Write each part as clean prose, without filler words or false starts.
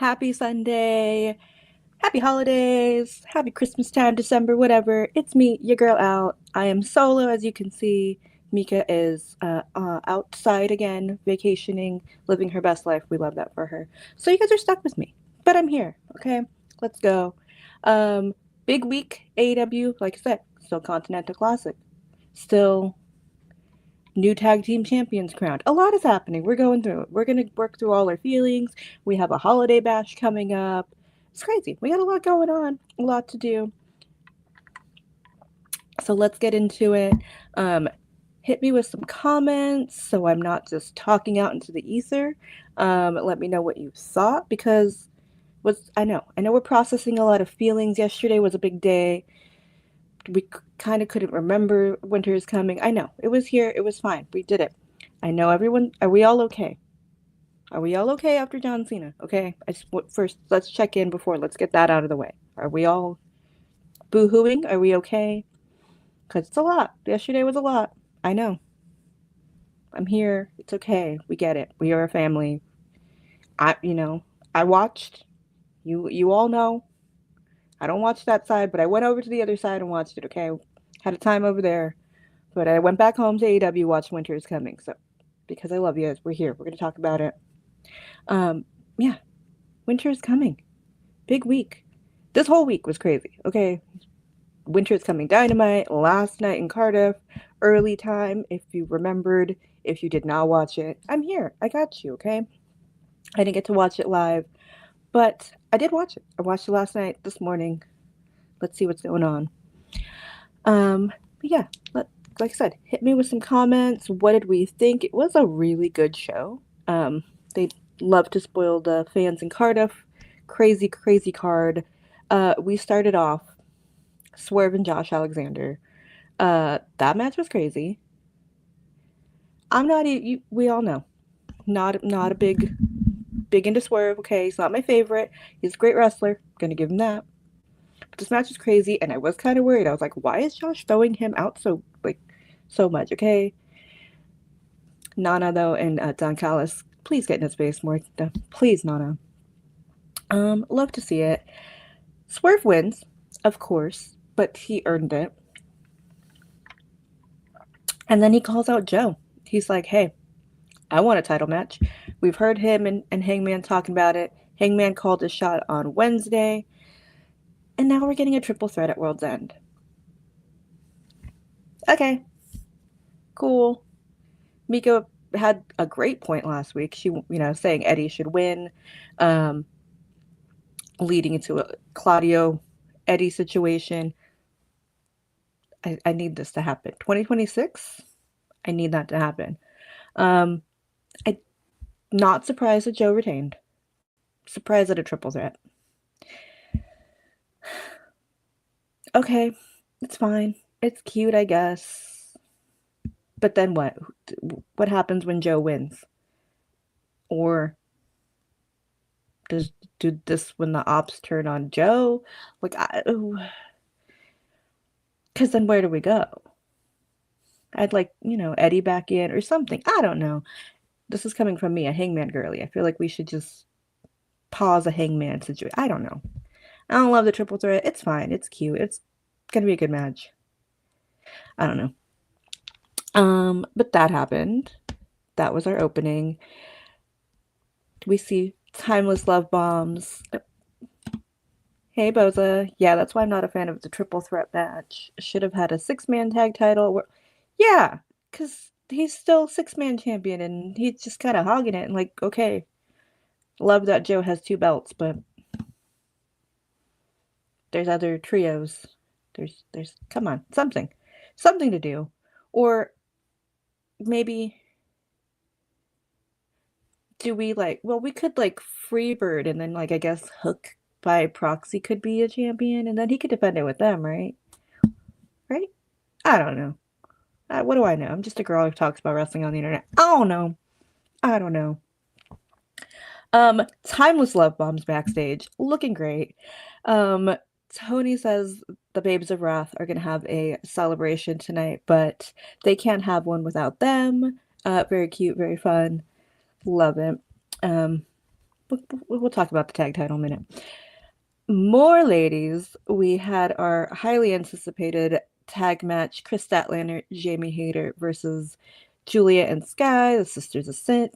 Happy Sunday, happy holidays, happy Christmas time, December, whatever. It's me, your girl Al. I am solo, as you can see. Mika is outside again, vacationing, living her best life. We love that for her. So you guys are stuck with me, but I'm here. Okay, let's go. Um, Big week, AEW. Like I said, still Continental Classic, still new tag team champions crowned. A lot is happening. We're going through it. We're going to work through all our feelings. We have a holiday bash coming up. It's crazy. We got a lot going on, a lot to do. So let's get into it. Hit me with some comments so I'm not just talking out into the ether. Let me know what you thought because I know we're processing a lot of feelings. Yesterday was a big day. We kind of couldn't remember winter is coming. I know it was here. It was fine. We did it. I know everyone. Are we all okay? Are we all okay after John Cena? Okay. First, let's check in before. Let's get that out of the way. Are we all boo-hooing? Are we okay? Because it's a lot. Yesterday was a lot. I know. I'm here. It's okay. We get it. We are a family. I watched. You all know. I don't watch that side, but I went over to the other side and watched it. Okay. Had a time over there. But I went back home to AEW, watched Winter is Coming. So, because I love you guys, we're here. We're going to talk about it. Yeah, winter is coming. Big week. This whole week was crazy. Okay. Winter is Coming Dynamite, last night in Cardiff, early time. If you remembered, if you did not watch it, I'm here. I got you. Okay. I didn't get to watch it live, but I did watch it. I watched it last night, this morning. Let's see what's going on. But yeah, like I said, hit me with some comments. What did we think? It was a really good show. They love to spoil the fans in Cardiff. Crazy, crazy card. We started off Swerve and Josh Alexander. That match was crazy. I'm not. We all know. Not a big into Swerve. Okay, he's not my favorite. He's a great wrestler. Gonna give him that. But this match was crazy, and I was kind of worried. I was like, why is Josh throwing him out so much? Okay. Nana though and Don Callis, please get in his face more. Please, Nana. Love to see it. Swerve wins, of course, but he earned it. And then he calls out Joe. He's like, hey, I want a title match. We've heard him and Hangman talking about it. Hangman called his shot on Wednesday. And now we're getting a triple threat at World's End. Okay. Cool. Mika had a great point last week. She, saying Eddie should win, leading into a Claudio Eddie situation. I need this to happen. 2026, I need that to happen. I'm not surprised that Joe retained. Surprised at a triple threat. Okay, it's fine. It's cute, I guess. But then what? What happens when Joe wins? Or do this when the ops turn on Joe? Because then where do we go? I'd like, Eddie back in or something. I don't know. This is coming from me, a Hangman girly. I feel like we should just pause a Hangman situation. I don't know. I don't love the triple threat. It's fine. It's cute. It's gonna be a good match. I don't know. But that happened. That was our opening. We see timeless love bombs. Hey, Boza. Yeah, that's why I'm not a fan of the triple threat match. Should have had a 6-man tag title. Yeah, because he's still 6-man champion and he's just kind of hogging it. And okay, love that Joe has 2 belts, but there's other trios. There's come on, something to do. Or maybe do we we could Freebird and then I guess Hook by proxy could be a champion and then he could defend it with them, right? Right? I don't know. What do I know? I'm just a girl who talks about wrestling on the internet. I don't know. Timeless love bombs backstage, looking great. Tony says the Babes of Wrath are gonna have a celebration tonight, but they can't have one without them. Very cute, very fun. Love it. we'll talk about the tag title in a minute. More ladies, we had our highly anticipated tag match: Chris Statlander, Jamie Hayter versus Julia and Sky, the Sisters of Sin.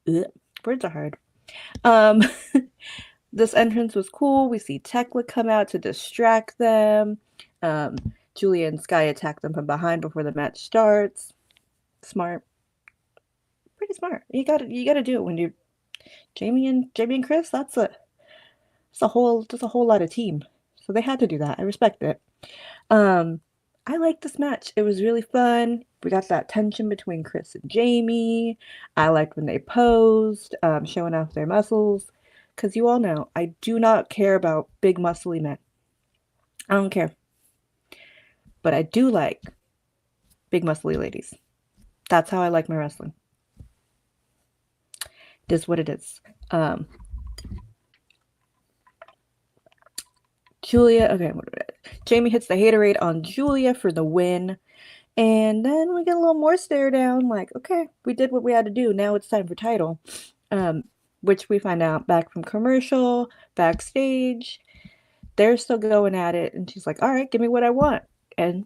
Ugh, words are hard. Um, this entrance was cool. We see Tekla come out to distract them. Um, Julia and Sky attack them from behind before the match starts. Smart, pretty smart. You gotta do it when you Jamie and Chris. That's a whole lot of team. So they had to do that. I respect it. Um, I liked this match. It was really fun. We got that tension between Chris and Jamie. I liked when they posed, showing off their muscles. Because you all know, I do not care about big muscly men. I don't care. But I do like big muscly ladies. That's how I like my wrestling. This is what it is. Julia, okay, Jamie hits the haterade on Julia for the win. And then we get a little more stare down, like, okay, we did what we had to do. Now it's time for title. Which we find out back from commercial, backstage. They're still going at it. And she's like, all right, give me what I want. And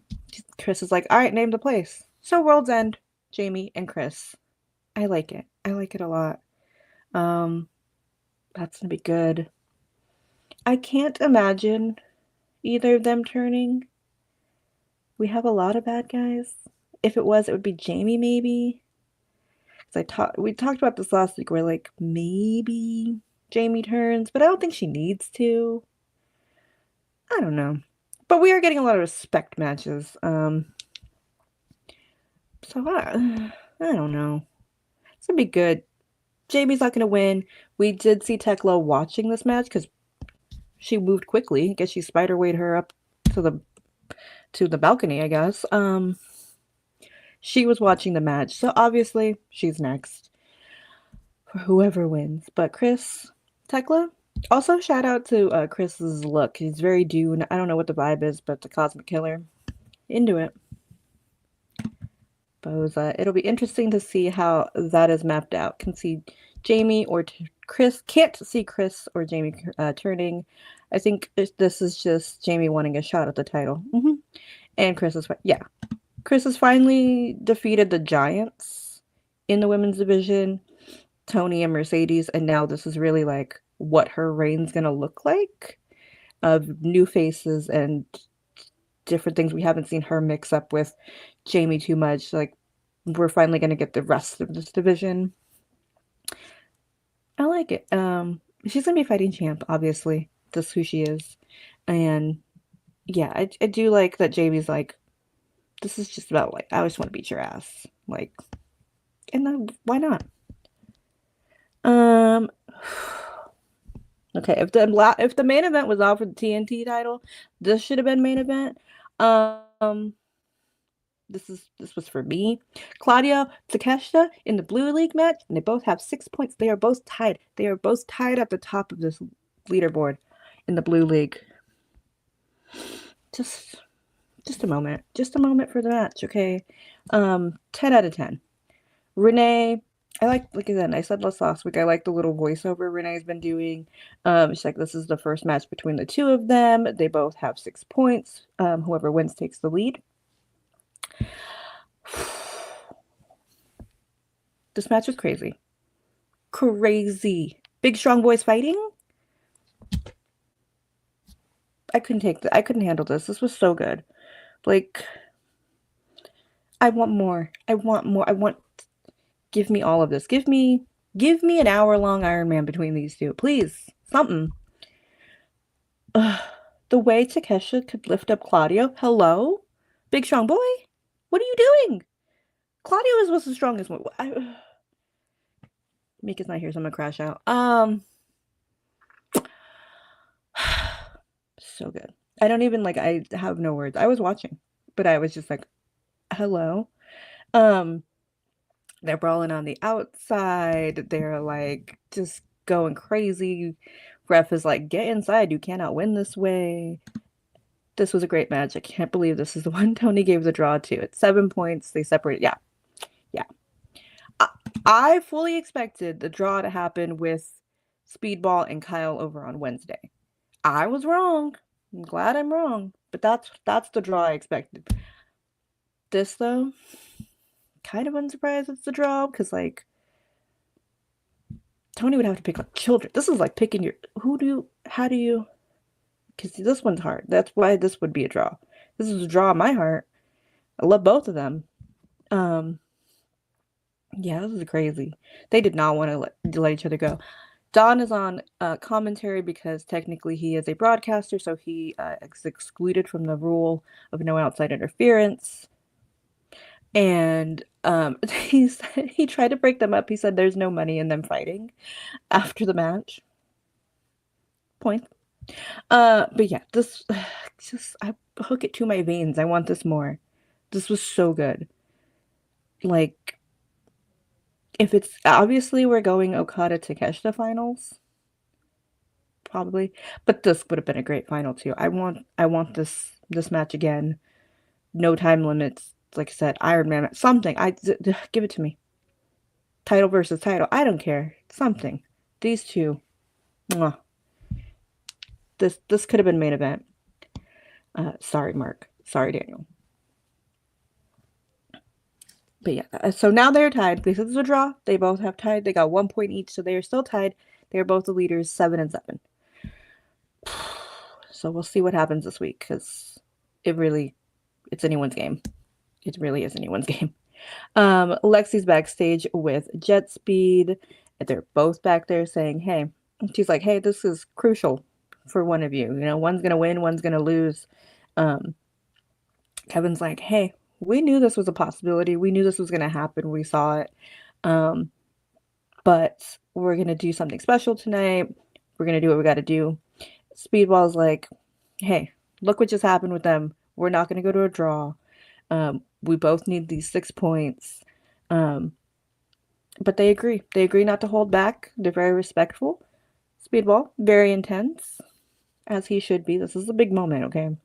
Chris is like, all right, name the place. So World's End, Jamie and Chris. I like it. I like it a lot. That's going to be good. I can't imagine either of them turning. We have a lot of bad guys. If it was, it would be Jamie, maybe. We talked about this last week where, like, maybe Jamie turns, but I don't think she needs to. I don't know. But we are getting a lot of respect matches. So I don't know. It's going to be good. Jamie's not going to win. We did see Tekla watching this match because she moved quickly. I guess she spiderwayed her up to the balcony, I guess. She was watching the match, so obviously she's next for whoever wins. But Chris, Tekla, also shout out to Chris's look. He's very Dune. I don't know what the vibe is, but the Cosmic Killer, into it. But it'll be interesting to see how that is mapped out. Can see Jamie or Chris. Can't see Chris or Jamie turning. I think this is just Jamie wanting a shot at the title. And Chris has finally defeated the Giants in the women's division, Tony and Mercedes, and now this is really like what her reign's gonna look like, of new faces and different things we haven't seen her mix up with Jamie too much. Like, we're finally gonna get the rest of this division. I like it. She's gonna be fighting champ, obviously. That's who she is. And yeah, I do like that Jamie's like, this is just about, like, I just want to beat your ass. Like, and then why not? Okay, if the main event was out for the TNT title, this should have been main event. This was for me. Claudio Takeshita in the Blue League match, and they both have 6 points. They are both tied. They are both tied at the top of this leaderboard in the Blue League. Just a moment. Just a moment for the match, okay? 10 out of 10. Renee, like I said, I said last week, I like the little voiceover Renee's been doing. She's like, this is the first match between the two of them. They both have 6 points. Whoever wins takes the lead. This match was crazy. Crazy. Big, strong boys fighting? I couldn't handle this. This was so good. Like, I want more. Give me all of this. Give me an hour-long Iron Man between these two. Please. Something. The way Takeshita could lift up Claudio. Hello? Big strong boy? What are you doing? Claudio was the strongest one. Mika's not here, so I'm gonna crash out. So good. I don't even, like, I have no words. I was watching, but I was just like, hello. They're brawling on the outside. They're like just going crazy. Ref is like, get inside. You cannot win this way. This was a great match. I can't believe this is the one Tony gave the draw to. It's 7 points. They separated. Yeah. I fully expected the draw to happen with Speedball and Kyle over on Wednesday. I was wrong. I'm glad I'm wrong, but that's the draw I expected. This though, kind of unsurprised it's the draw because like Tony would have to pick like children. This is like picking your how do you because this one's hard. That's why this would be a draw. This is a draw in my heart. I love both of them. Um, yeah, this is crazy. They did not want to let each other go. Don is on commentary because technically he is a broadcaster, so he is excluded from the rule of no outside interference. And he tried to break them up. He said there's no money in them fighting after the match. Point. But yeah, this just I hook it to my veins. I want this more. This was so good. Like, if it's obviously we're going Okada Takeshita finals, probably, but this would have been a great final too. I want this match again. No time limits. Like I said, Iron Man, something. Give it to me. Title versus title. I don't care. Something. These two. Mwah. This could have been main event. Sorry, Mark. Sorry, Daniel. But yeah, so now they're tied because it's a draw. They both have tied. They got 1 point each, so they are still tied. They are both the leaders, 7-7. So we'll see what happens this week because it's anyone's game. It really is anyone's game. Lexi's backstage with Jet Speed. They're both back there saying, "Hey," she's like, "Hey, this is crucial for one of you. You know, one's gonna win, one's gonna lose." Um, Kevin's like, "Hey, we knew this was a possibility. We knew this was gonna happen. We saw it. Um, but we're gonna do something special tonight. We're gonna do what we got to do." Speedball's like, "Hey, look what just happened with them. We're not gonna go to a draw. We both need these 6 points." Um, but they agree. They agree not to hold back. They're very respectful. Speedball, very intense, as he should be. This is a big moment, okay?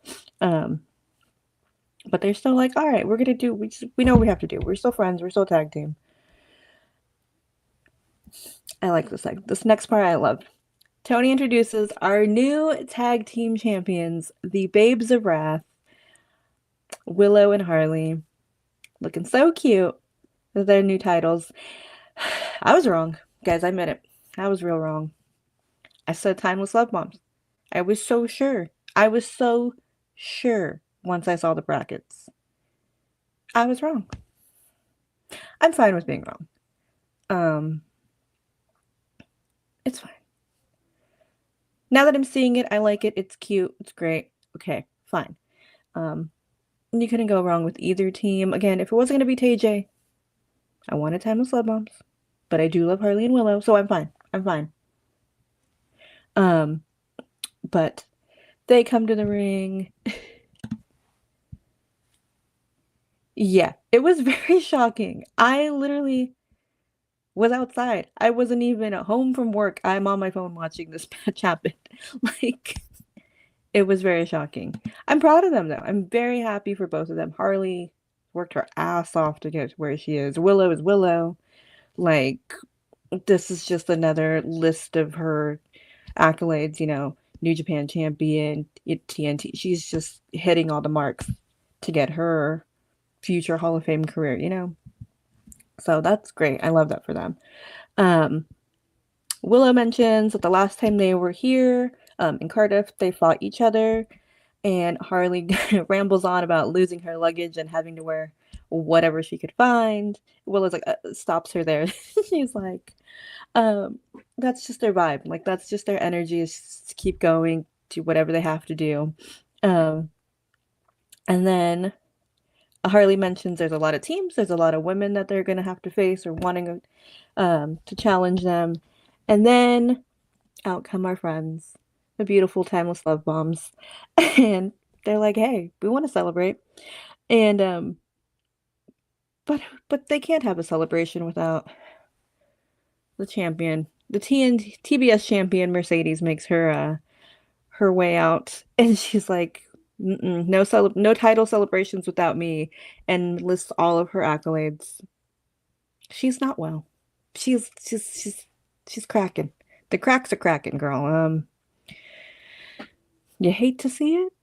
Um, but they're still like, all right, we're gonna do. We know what we have to do. We're still friends. We're still a tag team. I like this. Like this next part, I love. Tony introduces our new tag team champions, the Babes of Wrath, Willow and Harley, looking so cute with their new titles. I was wrong, guys. I admit it. I was real wrong. I said timeless love bombs. I was so sure. I was so sure once I saw the brackets. I was wrong. I'm fine with being wrong. Um, it's fine. Now that I'm seeing it, I like it. It's cute. It's great. Okay, fine. You couldn't go wrong with either team. Again, if it wasn't going to be TJ, I wanted timeless love bombs. But I do love Harley and Willow, so I'm fine. I'm fine. But they come to the ring. Yeah, it was very shocking. I literally was outside. I wasn't even at home from work. I'm on my phone watching this match happen. Like, it was very shocking. I'm proud of them, though. I'm very happy for both of them. Harley worked her ass off to get to where she is. Willow is Willow. Like, this is just another list of her accolades, you know, New Japan champion, TNT. She's just hitting all the marks to get her future Hall of Fame career, you know? So that's great. I love that for them. Willow mentions that the last time they were here in Cardiff, they fought each other, and Harley rambles on about losing her luggage and having to wear whatever she could find. Willow's like, stops her there. She's like, that's just their vibe. Like, that's just their energy is just to keep going, do whatever they have to do. And then Harley mentions there's a lot of teams, there's a lot of women that they're going to have to face or wanting to challenge them. And then out come our friends, the beautiful timeless love bombs. And they're like, hey, we want to celebrate. And but they can't have a celebration without the champion. The TBS champion Mercedes makes her way out, and she's like, no title celebrations without me, and lists all of her accolades. She's not well. She's cracking. The cracks are cracking, girl. You hate to see it?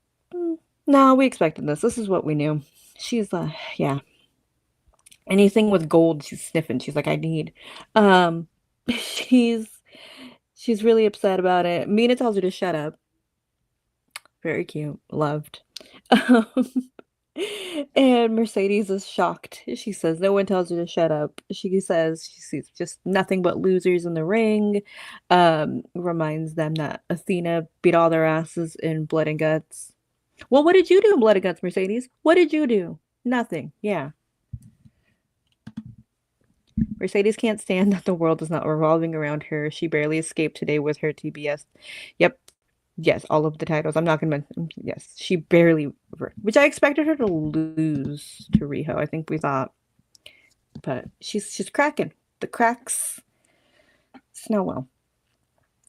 No, we expected this. This is what we knew. She's yeah. Anything with gold, she's sniffing. She's like, I need. Um, she's she's really upset about it. Mina tells her to shut up. Very cute. Loved. Um, and Mercedes is shocked. She says no one tells her to shut up. She says she sees just nothing but losers in the ring. Reminds them that Athena beat all their asses in Blood and Guts. Well, what did you do in Blood and Guts, Mercedes? What did you do? Nothing. Yeah. Mercedes can't stand that the world is not revolving around her. She barely escaped today with her TBS. Yep. Yes, all of the titles. I'm not gonna. Yes, she barely, which I expected her to lose to Riho. I think we thought, but she's cracking. The cracks. Snow well.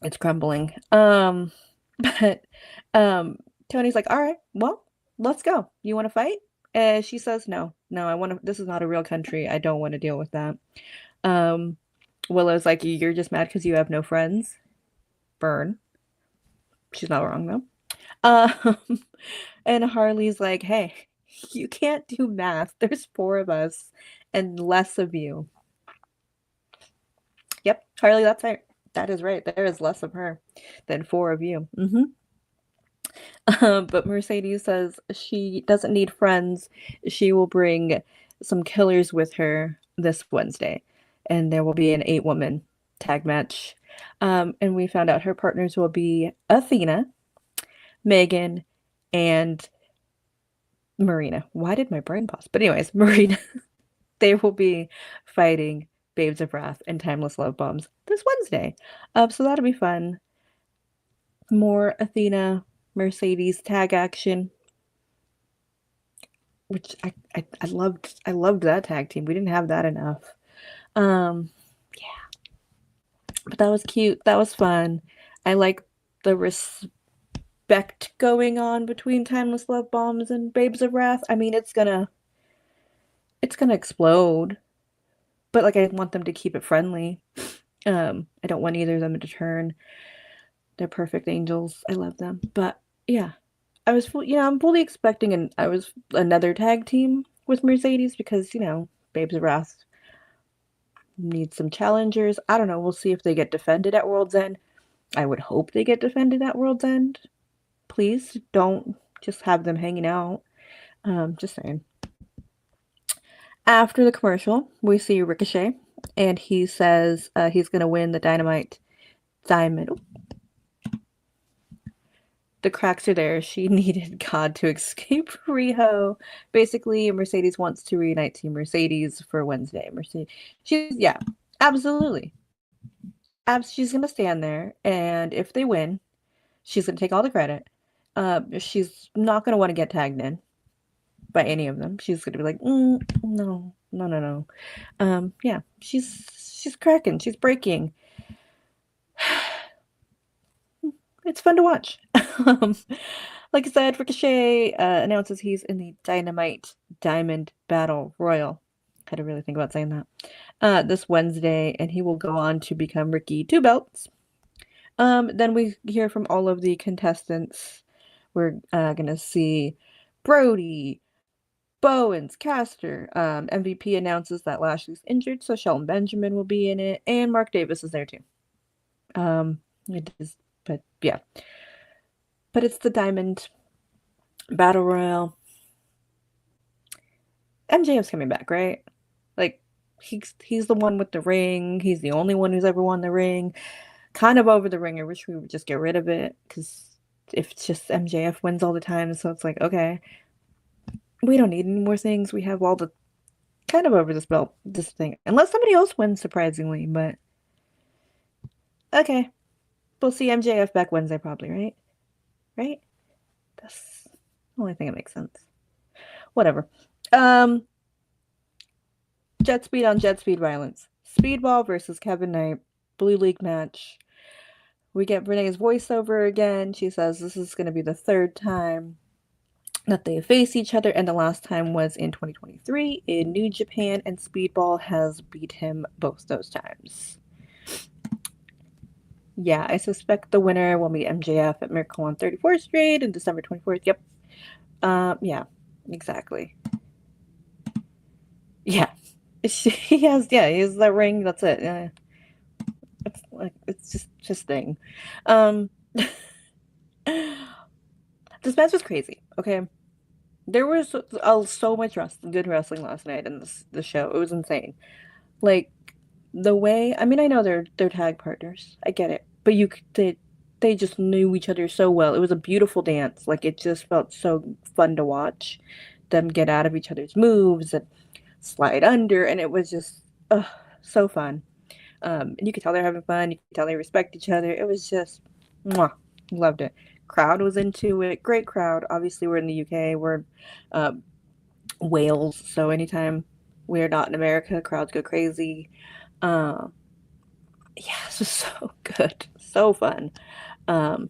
It's crumbling. But Tony's like, all right, well, let's go. You want to fight? And she says, no, no, I want to. This is not a real country. I don't want to deal with that. Um, Willow's like, you're just mad because you have no friends. Burn. She's not wrong though. Um, and Harley's like, hey, you can't do math. There's four of us and less of you. Yep, Harley, that's right. That is right. There is less of her than four of you. But Mercedes says she doesn't need friends. She will bring some killers with her this Wednesday, and there will be an 8-woman tag match. And we found out her partners will be Athena, Megan, and Marina. Why did my brain pause? But anyways, Marina. They will be fighting Babes of Wrath and Timeless Love Bombs this Wednesday. So that'll be fun. More Athena, Mercedes tag action, which I loved. I loved that tag team. We didn't have that enough. Yeah, but that was cute. That was fun. I like the respect going on between Timeless Love Bombs and Babes of Wrath. I mean, it's gonna explode, but like I want them to keep it friendly. I don't want either of them to turn. They're perfect angels. I love them. But yeah, I'm fully expecting another tag team with Mercedes because, Babes of Wrath needs some challengers. I don't know. We'll see if they get defended at World's End. I would hope they get defended at World's End. Please don't just have them hanging out. Just saying. After the commercial, we see Ricochet, and he says he's going to win the Dynamite Diamond. The cracks are there. She needed God to escape Riho. Basically, Mercedes wants to reunite Team Mercedes for Wednesday. Yeah, absolutely. She's going to stand there, and if they win, she's going to take all the credit. She's not going to want to get tagged in by any of them. She's going to be like, no. Yeah, she's cracking. She's breaking. It's fun to watch. Like I said, Ricochet announces he's in the Dynamite Diamond Battle Royal. Had to really think about saying that. This Wednesday, and he will go on to become Ricky Two Belts. Then we hear from all of the contestants. We're gonna see Brody, Bowens, Caster. MVP announces that Lashley's injured, so Shelton Benjamin will be in it, and Mark Davis is there too. It is, but yeah. But it's the Diamond Battle Royal. MJF's coming back, right? Like, he's the one with the ring. He's the only one who's ever won the ring. Kind of over the ring. I wish we would just get rid of it, because if it's just MJF wins all the time, so it's like, okay, we don't need any more things. We have all the kind of over this thing. Unless somebody else wins, surprisingly, but okay. We'll see MJF back Wednesday probably, right? Right? That's the only thing that makes sense. Whatever. Jet Speed on Jet Speed violence. Speedball versus Kevin Knight. Blue League match. We get Renee's voiceover again. She says this is going to be the third time that they face each other, and the last time was in 2023 in New Japan, and Speedball has beat him both those times. Yeah, I suspect the winner will meet MJF at Miracle on 34th Street in December 24th. Yep. Yeah, exactly. Yeah. He has that ring, that's it. Yeah. It's just thing. Um this match was crazy, okay? There was so much good wrestling last night in the show. It was insane. Like the way, I mean, I know they're tag partners. I get it. But they just knew each other so well. It was a beautiful dance. Like it just felt so fun to watch them get out of each other's moves and slide under, and it was just so fun. And you could tell they're having fun. You could tell they respect each other. It was just, mwah, loved it. Crowd was into it. Great crowd. Obviously, we're in the UK. We're um, Wales, so anytime we're not in America, crowds go crazy. Uh, yeah, this was so good, so fun. Um,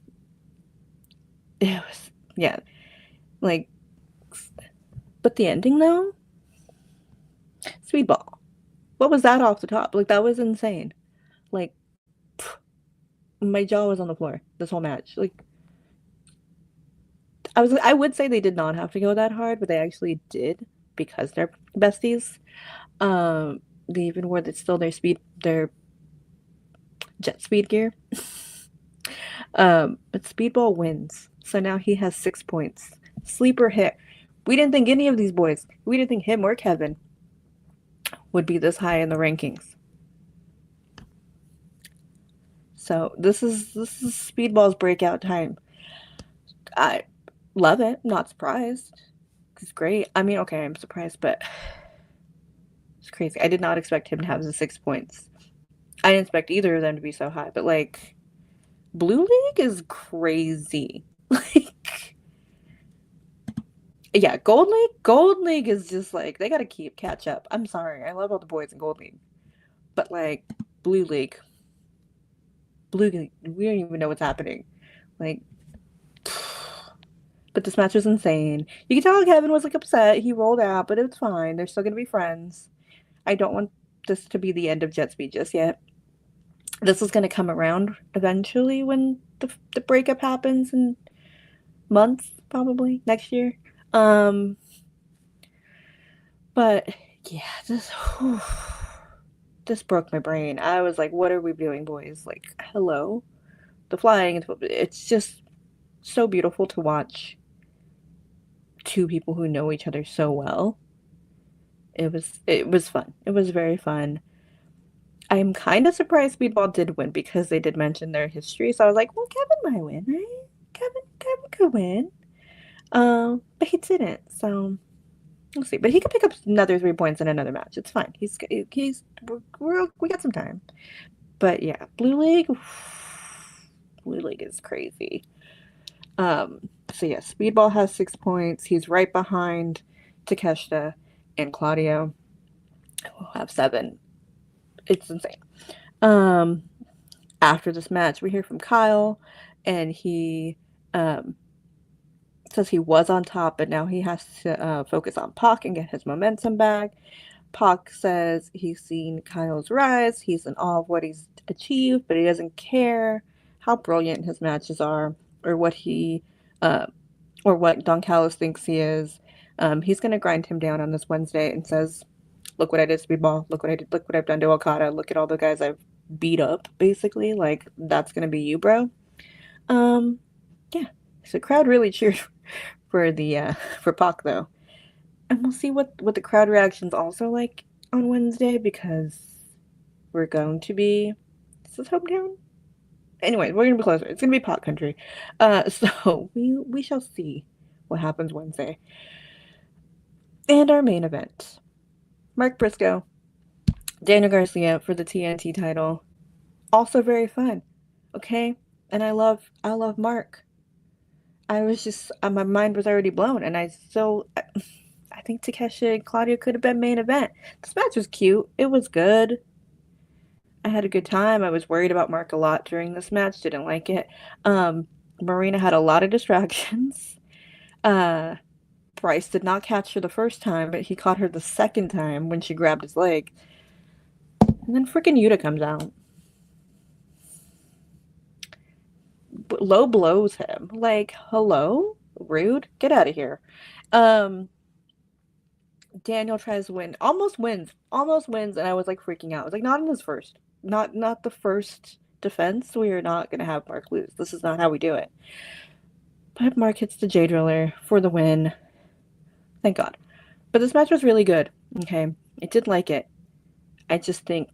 it was, yeah, like, but the ending though, Speedball. What was that off the top? Like that was insane. Like my jaw was on the floor this whole match. Like I would say they did not have to go that hard, but they actually did because they're besties. They even wore still their jet speed gear. But Speedball wins, so now he has 6 points. Sleeper hit. We didn't think any of these boys. We didn't think him or Kevin would be this high in the rankings. So this is Speedball's breakout time. I love it. Not surprised. It's great. I mean, okay, I'm surprised, but it's crazy. I did not expect him to have the 6 points. I didn't expect either of them to be so high, but like Blue League is crazy. Like yeah, Gold League is just like they gotta catch up. I'm sorry. I love all the boys in Gold League. But like Blue League. Blue League, we don't even know what's happening. Like but this match was insane. You can tell Kevin was like upset. He rolled out, but it's fine. They're still gonna be friends. I don't want this to be the end of Jet Speed just yet. This is gonna come around eventually when the breakup happens in months, probably next year. Um, but yeah, this broke my brain. I was like, "What are we doing, boys? Like, hello." The flying, it's just so beautiful to watch two people who know each other so well. It was fun. It was very fun. I'm kind of surprised Speedball did win because they did mention their history. So I was like, well, Kevin might win, right? Kevin could win. But he didn't. So we'll see. But he could pick up another 3 points in another match. It's fine. We got some time. But yeah, Blue League is crazy. So yeah, Speedball has 6 points. He's right behind Takeshita and Claudio, who have 7. It's insane. Um, After this match, we hear from Kyle, and he says he was on top, but now he has to focus on Pac and get his momentum back. Pac says he's seen Kyle's rise. He's in awe of what he's achieved, but he doesn't care how brilliant his matches are or what uh, or what Don Callis thinks he is. He's going to grind him down on this Wednesday and says, "Look what I did, Speedball. Look what I did. Look what I've done to Okada. Look at all the guys I've beat up." Basically, like that's going to be you, bro. Um, yeah. So the crowd really cheered for for Pac though, and we'll see what the crowd reactions also like on Wednesday because we're going to be. Is this hometown? Anyway, we're gonna be closer. It's gonna be Pac country. So we shall see what happens Wednesday. And our main event: Mark Briscoe, Daniel Garcia for the TNT title. Also very fun. Okay, and I love Mark. I was just my mind was already blown, and I think Takeshi and Claudio could have been main event. This match was cute. It was good. I had a good time. I was worried about Mark a lot during this match. Didn't like it. Marina had a lot of distractions. Uh, Bryce did not catch her the first time, but he caught her the second time when she grabbed his leg. And then freaking Yuta comes out. Low blows him. Like, hello? Rude? Get out of here. Daniel tries to win. Almost wins. Almost wins, and I was like freaking out. I was like, not in his first. Not the first defense. We are not gonna have Mark lose. This is not how we do it. But Mark hits the J Driller for the win. Thank God. But this match was really good. Okay. I did like it. I just think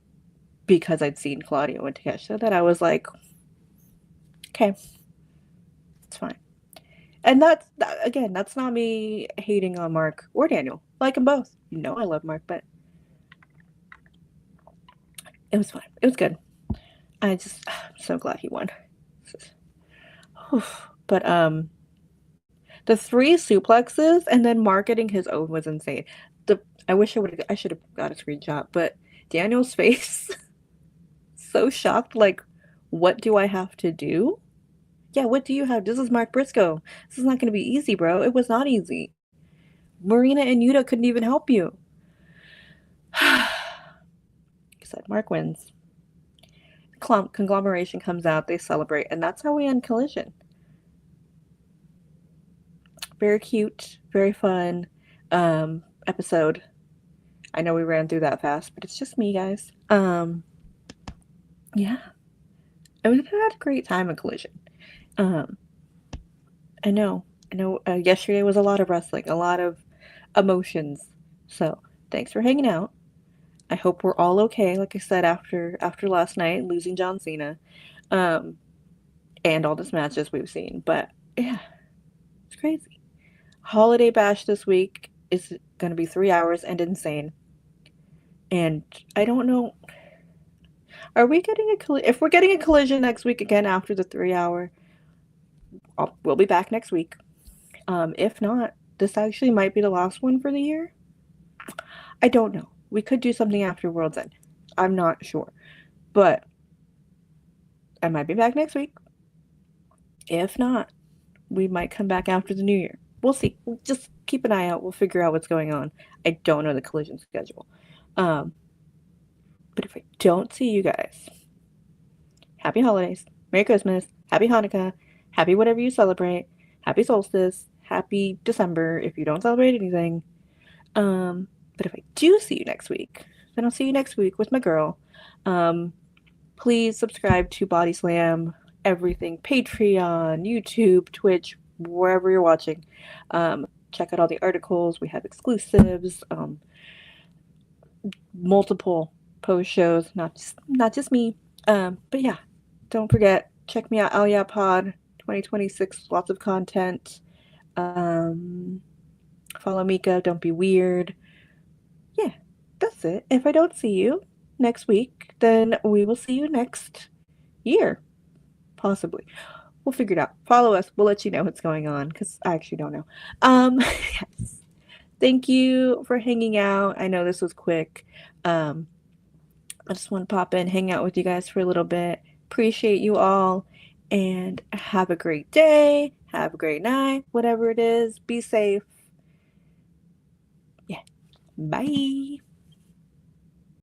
because I'd seen Claudio and Takeshita that I was like, okay, it's fine. And again, that's not me hating on Mark or Daniel. I like them both. You know I love Mark, but it was fine. It was good. I'm so glad he won. But the 3 suplexes and then Mark getting his own was insane. I should have got a screenshot, but Daniel's face, so shocked, like, what do I have to do? Yeah, what do you have? This is Mark Briscoe. This is not going to be easy, bro. It was not easy. Marina and Yuta couldn't even help you. Said Mark wins. Conglomeration comes out, they celebrate, and that's how we end Collision. Very cute, very fun episode. I know we ran through that fast, but it's just me, guys. Yeah. I had a great time at Collision. I know. Yesterday was a lot of wrestling, a lot of emotions. So thanks for hanging out. I hope we're all okay. Like I said, after last night losing John Cena, and all these matches we've seen. But yeah, it's crazy. Holiday Bash this week is going to be 3 hours and insane. And I don't know. Are we getting if we're getting a Collision next week again after the 3 hour? We'll be back next week. If not, this actually might be the last one for the year. I don't know. We could do something after World's End. I'm not sure. But I might be back next week. If not, we might come back after the new year. We'll see. Just keep an eye out. We'll figure out what's going on. I don't know the Collision schedule. But if I don't see you guys, happy holidays, Merry Christmas, Happy Hanukkah, happy whatever you celebrate, happy solstice, happy December if you don't celebrate anything. But if I do see you next week, then I'll see you next week with my girl. Please subscribe to Body Slam, everything, Patreon, YouTube, Twitch, wherever you're watching. Check out all the articles. We have exclusives, multiple post shows, not just me. But yeah, don't forget, check me out, Alia Pod 2026, lots of content. Follow Mika, don't be weird. Yeah, that's it. If I don't see you next week, then we will see you next year. Possibly. We'll figure it out. Follow us. We'll let you know what's going on, because I actually don't know. Yes. Thank you for hanging out. I know this was quick. I just want to pop in, hang out with you guys for a little bit. Appreciate you all. And have a great day. Have a great night. Whatever it is. Be safe. Yeah. Bye.